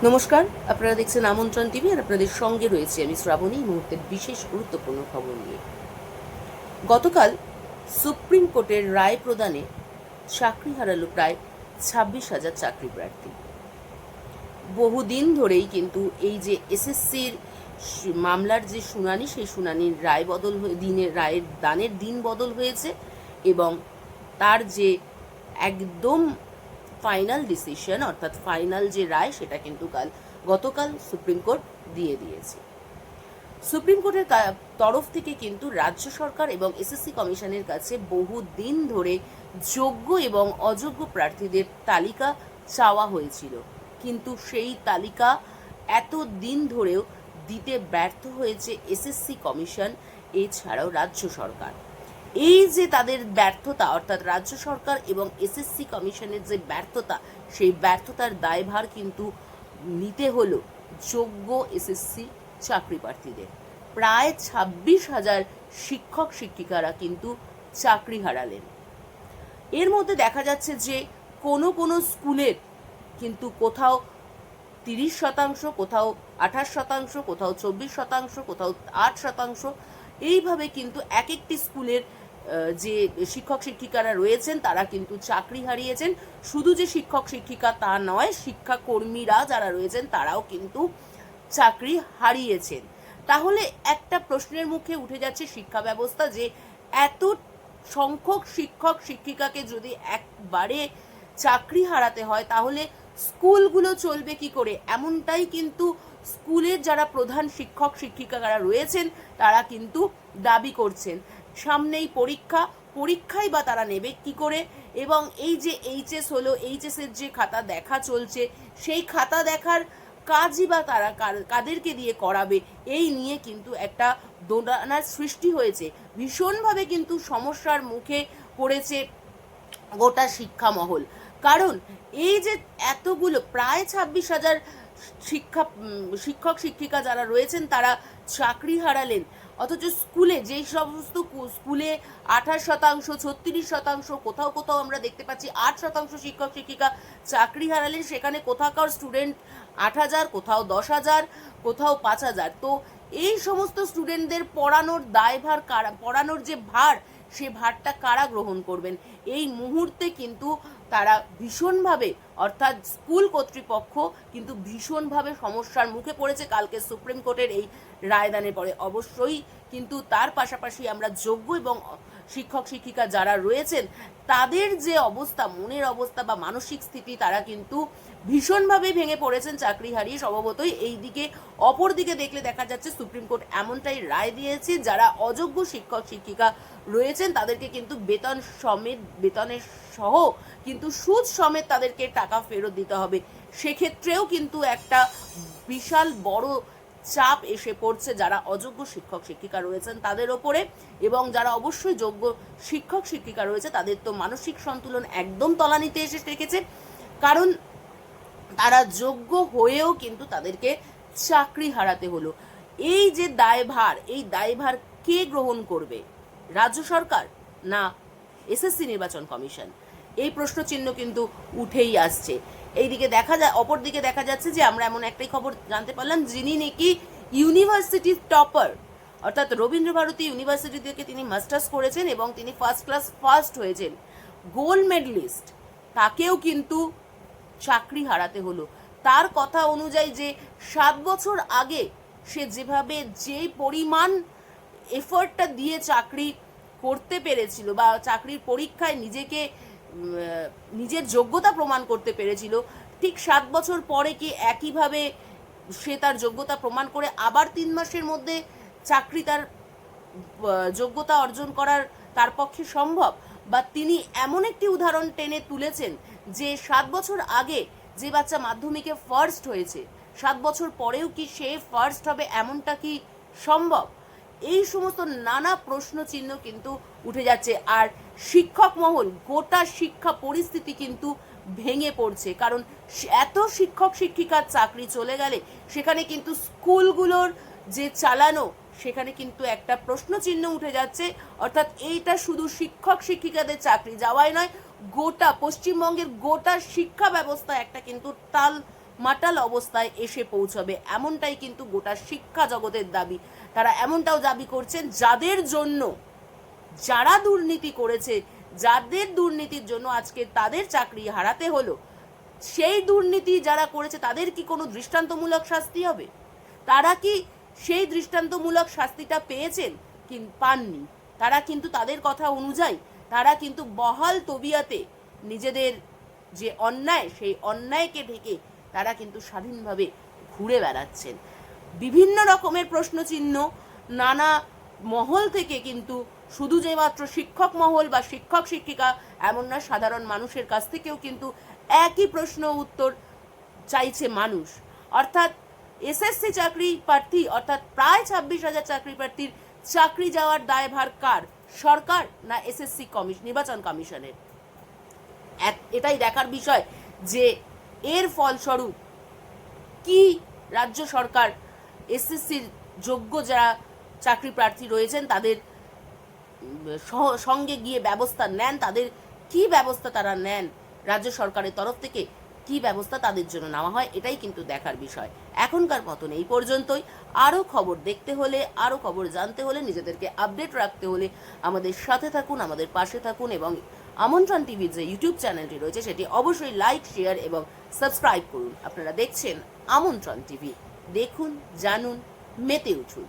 নমস্কার, আপনারা দেখছেন আমন্ত্রণ টিভি আর আপনাদের সঙ্গে রয়েছে আমি শ্রাবণী। এই মুহূর্তের বিশেষ গুরুত্বপূর্ণ খবর নিয়ে। গতকাল সুপ্রিম কোর্টের রায় প্রদানে চাকরি হারালো প্রায় 26,000 চাকরি প্রার্থী। বহুদিন ধরেই কিন্তু এই যে এসএসসির মামলার যে শুনানি, সেই শুনানির রায় বদল হয়ে রায়ের দানের দিন বদল হয়েছে এবং তার যে একদম ফাইনাল ডিসিশন অর্থাৎ ফাইনাল যে রায় সেটা কিন্তু গতকাল সুপ্রিম কোর্ট দিয়ে দিয়েছে। সুপ্রিম কোর্টের তরফ থেকে কিন্তু রাজ্য সরকার এবং এসএসসি কমিশনের কাছে বহু দিন ধরে যোগ্য এবং অযোগ্য প্রার্থীদের তালিকা চাওয়া হয়েছিল, কিন্তু সেই তালিকা এত দিন ধরেও দিতে ব্যর্থ হয়েছে এসএসসি কমিশন, এছাড়াও রাজ্য সরকার। এই যে তাদের ব্যর্থতা অর্থাৎ রাজ্য সরকার এবং এসএসসি কমিশনের যে ব্যর্থতা, সেই ব্যর্থতার দায়ভার কিন্তু নিতে হলো যোগ্য এসএসসি চাকরি প্রার্থীদের। প্রায় 26,000 শিক্ষক শিক্ষিকারা কিন্তু চাকরি হারালেন। এর মধ্যে দেখা যাচ্ছে যে কোনো কোনো স্কুলের কিন্তু কোথাও 30%, কোথাও 28%, কোথাও 24%, কোথাও 8%, এইভাবে কিন্তু এক একটি স্কুলের যে শিক্ষক শিক্ষিকারা রয়েছেন তারা কিন্তু চাকরি হারিয়েছেন। শুধু যে শিক্ষক শিক্ষিকা তা নয়, শিক্ষাকর্মীরা যারা রয়েছেন তারাও কিন্তু চাকরি হারিয়েছেন। তাহলে একটা প্রশ্নের মুখে উঠে যাচ্ছে শিক্ষা ব্যবস্থা, যে এত সংখ্যক শিক্ষক শিক্ষিকাকে যদি একবারে চাকরি হারাতে হয় তাহলে স্কুলগুলো চলবে কি করে? এমনটাই কিন্তু স্কুলের যারা প্রধান শিক্ষক শিক্ষিকারা রয়েছেন তারা কিন্তু দাবি করছেন। সামনেই পরীক্ষাই বা তারা নেবে কি করে? এবং এই যে এইচএস হলো, এইচএসের যে খাতা দেখা চলছে, সেই খাতা দেখার কাজই বা তারা কাদেরকে দিয়ে করাবে? এই নিয়ে কিন্তু একটা দোটানার সৃষ্টি হয়েছে। ভীষণভাবে কিন্তু সমস্যার মুখে পড়েছে গোটা শিক্ষা মহল। কারণ এই যে এতগুলো প্রায় 26,000 শিক্ষক শিক্ষিকা যারা রয়েছেন তারা চাকরি হারালেন, অথচ স্কুলে যেই সমস্ত স্কুলে 28%, 36%, কোথাও কোথাও আমরা দেখতে পাচ্ছি 8% শিক্ষক শিক্ষিকা চাকরি হারালেন, সেখানে কোথাকার স্টুডেন্ট 8,000, কোথাও 10,000, কোথাও 5,000। তো এই সমস্ত স্টুডেন্টদের পড়ানোর দায়ভার কারা, পড়ানোর যে ভার, সে ভারটা কারা গ্রহণ করবেন? এই মুহূর্তে কিন্তু তারা ভীষণভাবে অর্থাৎ স্কুল কর্তৃপক্ষ কিন্তু ভীষণভাবে সমস্যার মুখে পড়েছে কালকে সুপ্রিম কোর্টের এই রায়দানের পরে। অবশ্যই কিন্তু তার পাশাপাশি আমরা যোগ্য এবং শিক্ষক শিক্ষিকা যারা রয়েছেন তাদের যে অবস্থা, মনের অবস্থা বা মানসিক স্থিতি, তারা কিন্তু ভীষণভাবে ভেঙে পড়েছেন চাকরি হারিয়ে স্বভাবতই। এই দিকে অপর দিকে দেখলে দেখা যাচ্ছে সুপ্রিম কোর্ট এমনটাই রায় দিয়েছে, যারা অযোগ্য শিক্ষক শিক্ষিকা রয়েছেন তাদেরকে কিন্তু বেতনের সহ কিন্তু সুদ সমেত তাদেরকে টাকা ফেরত দিতে হবে। সেক্ষেত্রেও কিন্তু একটা বিশাল বড় চাপ এসে পড়ছে যারা অযোগ্য শিক্ষক শিক্ষিকা রয়েছেন তাদের ওপরে, এবং যারা অবশ্যই যোগ্য শিক্ষক শিক্ষিকা রয়েছে তাদের তো মানসিক সন্তুলন একদম তলানিতে এসে ঠেকেছে। কারণ তারা যোগ্য হয়েও কিন্তু তাদেরকে চাকরি হারাতে হলো। এই যে দায়ভার, এই দায়ভার কে গ্রহণ করবে? রাজ্য সরকার না এসএসসি নির্বাচন কমিশন? এই প্রশ্ন চিহ্ন কিন্তু উঠেই আসছে। এইদিকে অপর দিকে দেখা যাচ্ছে যে আমরা এমন একটাই খবর জানতে পারলাম, যিনি নাকি ইউনিভার্সিটির টপার অর্থাৎ রবীন্দ্রভারতী ইউনিভার্সিটি থেকে তিনি মাস্টার্স করেছেন এবং তিনি ফার্স্ট হয়েছেন, গোল্ড মেডেলিস্ট, তাকেও কিন্তু চাকরি হারাতে হলো। তার কথা অনুযায়ী যে 7 বছর আগে সে যেভাবে যে পরিমাণ এফর্টটা দিয়ে চাকরি করতে পেরেছিল বা চাকরির পরীক্ষায় নিজের যোগ্যতা প্রমাণ করতে পেরেছিল, ঠিক 7 বছর পরে কি একইভাবে সে তার যোগ্যতা প্রমাণ করে আবার 3 মাসের মধ্যে চাকরি তার যোগ্যতা অর্জন করার তার পক্ষে সম্ভব? বা তিনি এমন একটি উদাহরণ টেনে তুলেছেন যে 7 বছর আগে যে বাচ্চা মাধ্যমিকে ফার্স্ট হয়েছে, 7 বছর পরেও কি সে ফার্স্ট হবে? এমনটা কি সম্ভব? এই সমস্ত নানা প্রশ্ন চিহ্ন কিন্তু উঠে যাচ্ছে। আর শিক্ষক মহল, গোটা শিক্ষা পরিস্থিতি কিন্তু ভেঙে পড়ছে। কারণ এত শিক্ষক শিক্ষিকার চাকরি চলে গেলে সেখানে কিন্তু স্কুলগুলোর যে চালানো, সেখানে কিন্তু একটা প্রশ্ন চিহ্ন উঠে যাচ্ছে। অর্থাৎ এইটা শুধু শিক্ষক শিক্ষিকাদের চাকরি যাওয়াই নয়, গোটা পশ্চিমবঙ্গের গোটা শিক্ষা ব্যবস্থা একটা কিন্তু মাতাল অবস্থায় এসে পৌঁছবে, এমনটাই কিন্তু গোটা শিক্ষা জগতের দাবি। তারা এমনটাও দাবি করছেন যাদের জন্য, যারা দুর্নীতি করেছে, যাদের দুর্নীতির জন্য আজকে তাদের চাকরি হারাতে হলো, সেই দুর্নীতি যারা করেছে তাদের কি কোনো দৃষ্টান্তমূলক শাস্তি হবে? তারা কি সেই দৃষ্টান্তমূলক শাস্তিটা পেয়েছেন? পাননি। তারা কিন্তু তাদের কথা অনুযায়ী তারা কিন্তু বহাল তবিয়াতে নিজেদের যে অন্যায়, সেই অন্যায়কে ঢেকে তারা কিন্তু স্বাধীনভাবে ঘুরে বেড়াচ্ছেন। বিভিন্ন রকমের প্রশ্নচিহ্ন নানা মহল থেকে, কিন্তু শুধু যে মাত্র শিক্ষক মহল বা শিক্ষক শিক্ষিকা এমন না, সাধারণ মানুষের কাছ থেকেও কিন্তু একই প্রশ্ন উত্তর চাইছে মানুষ। অর্থাৎ এসএসসি চাকরি প্রার্থী, অর্থাৎ প্রায় 26,000 চাকরি প্রার্থীর চাকরি যাওয়ার দায়ভার কার? সরকার না এসএসসি নির্বাচন কমিশনের? এটাই দেখার বিষয় যে এর ফলস্বরূপ কি রাজ্য সরকার এসএসসির যোগ্য যারা চাকরি প্রার্থী রয়েছেন তাদের সঙ্গে গিয়ে ব্যবস্থা নেন, তাদের কি ব্যবস্থা তারা নেন, রাজ্য সরকারের তরফ থেকে কি ব্যবস্থা তাদের জন্য নেওয়া হয়, এটাই কিন্তু দেখার বিষয়। এখনকার মতন এই পর্যন্তই। আরও খবর দেখতে হলে, আরও খবর জানতে হলে, নিজেদেরকে আপডেট রাখতে হলে আমাদের সাথে থাকুন, আমাদের পাশে থাকুন এবং আমন্ত্রণ টিভির যে ইউটিউব চ্যানেলটি রয়েছে সেটি অবশ্যই লাইক, শেয়ার এবং সাবস্ক্রাইব করুন। আপনারা দেখছেন আমন্ত্রণ টিভি। দেখুন, জানুন, মেতে উঠুন।